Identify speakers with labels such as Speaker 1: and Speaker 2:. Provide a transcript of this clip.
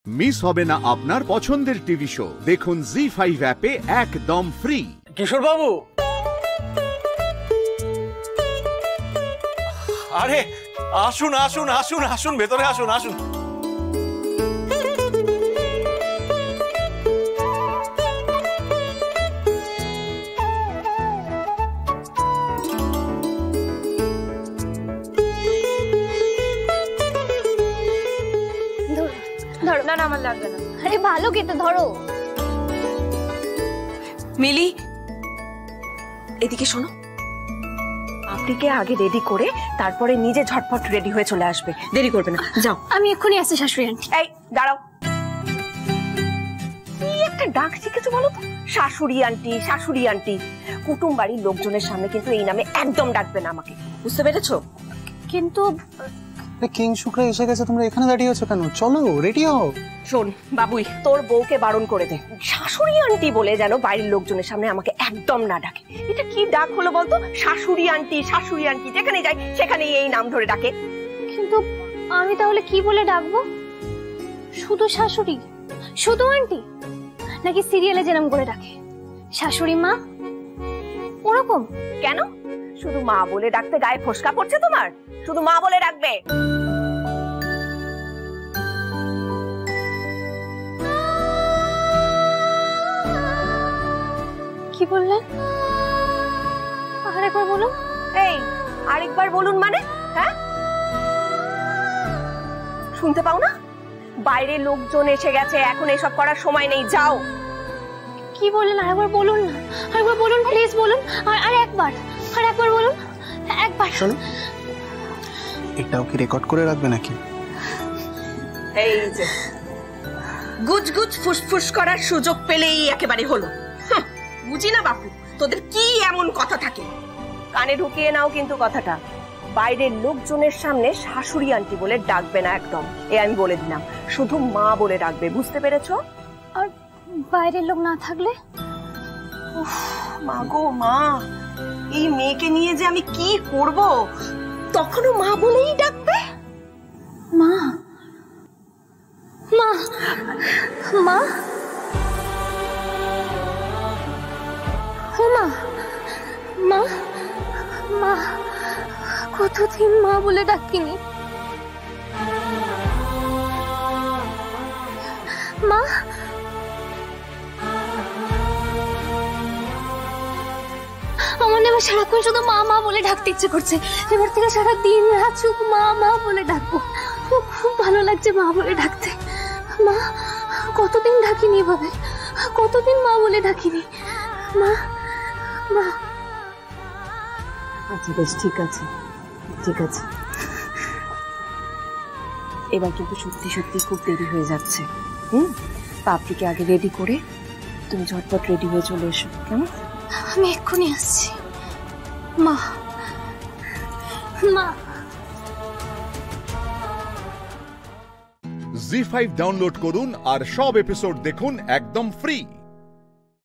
Speaker 1: Miss হবে না আপনার পছন্দের টিভি শো। দেখুন জি5 অ্যাপে একদম ফ্রি।
Speaker 2: কিশোর বাবু, আরে আসুন আসুন আসুন আসুন, ভেতরে আসুন আসুন।
Speaker 3: ধরো। না না, আমার লাগবে না। আরে ভালো খেতে, ধরো।
Speaker 4: মিলি, এদিকে শোনো, আপনিকে আগে রেডি করে তারপরে নিজে ঝটপট রেডি হয়ে চলে আসবে, দেরি করবে না, যাও।
Speaker 3: আমি এক্ষুনি আসছি শাশুড়ি আন্টি।
Speaker 4: এই দাঁড়াও, কি একটা ডাক শিখেছো বলো তো? শাশুড়ি আন্টি, শাশুড়ি আন্টি। কুটুম বাড়ির লোকজনের সামনে কিন্তু এই নামে একদম ডাকবে না আমাকে, বুঝতে পেরেছো?
Speaker 3: কিন্তু
Speaker 5: কিং শুক্রা এসে গেছে, তোমরা এখানে দাঁড়িয়ে আছো কেন? চলো রেডি হও।
Speaker 4: শোন বাবুই, তোর বউকে বারণ করে দে, শাশুড়ি আন্টি বলে যেন বাড়ির লোকজনের সামনে আমাকে একদম না ডাকে। এটা কি ডাক হলো বলতো? শাশুড়ি আন্টি, শাশুড়ি আন্টি, যেখানে যাই সেখানে এই নাম ধরে ডাকে।
Speaker 3: কিন্তু আমি তাহলে কি বলে ডাকবো? শুধু শাশুড়ি, শুধু আন্টি, নাকি সিরিয়ালে যেরকম করে ডাকে শাশুড়ি মা, ওরকম?
Speaker 4: কেন শুধু মা বলে ডাকতে গায়ে ফসকা পড়ছে তোমার? শুধু মা বলে ডাকবে।
Speaker 3: কি বললেন? আরেকবার বলুন।
Speaker 4: এই আরেকবার বলুন মানে? হ্যাঁ, শুনতে পাও না? বাইরে লোকজন এসে গেছে, এখন এসব করার সময় নেই, যাও।
Speaker 3: কি বললেন? আরেকবার বলুন না, আরেকবার বলুন প্লিজ, বলুন। আর একবার বলুন, একবার।
Speaker 5: শোনো, এটাও কি রেকর্ড করে রাখবে নাকি?
Speaker 4: এই যে গুজগুজ ফুসফুস করার সুযোগ পেলেই একেবারে হলো। বুঝি না বাপু, তোদের কি এমন কথা থাকে? কানে ঢুকিয়ে নাও কিন্তু কথাটা। বাইরের লোকজনের সামনে শাশুড়ি আন্টি বলে ডাকবে না একদম, এ আমি বলে দিলাম। শুধু মা বলে ডাকবে, বুঝতে পেরেছো?
Speaker 3: আর বাইরের লোক না থাকলে?
Speaker 4: মা গো মা, এই মেয়েকে নিয়ে যে আমি কি করব, তখনও মা বলেই ডাকবে।
Speaker 3: মা, মা, মা, মা, মা, মা, কতদিন মা বলে ডাকিনি। মা, আমার এবার সারাক্ষণ শুধু মা মা বলে ডাকতে ইচ্ছে করছে। এবার থেকে সারা দিন রাত শুধু মা মা বলে ডাকবো। খুব ভালো লাগছে মা বলে ডাকতে। মা, কতদিন ডাকিনি এভাবে, কতদিন মা বলে ডাকিনি। মা, মা।
Speaker 4: আচ্ছা বেশ, ঠিক আছে ঠিক আছে। এবার কিন্তু সত্যি সত্যি খুব দেরি হয়ে যাচ্ছে। পাপড়িকে আগে রেডি করে তুমি ঝটপট রেডি হয়ে চলে এসো, কেমন?
Speaker 3: আমি এক্ষুনি আসছি। মা, মা।
Speaker 1: জি5 ডাউনলোড করুন আর সব এপিসোড দেখুন একদম ফ্রি।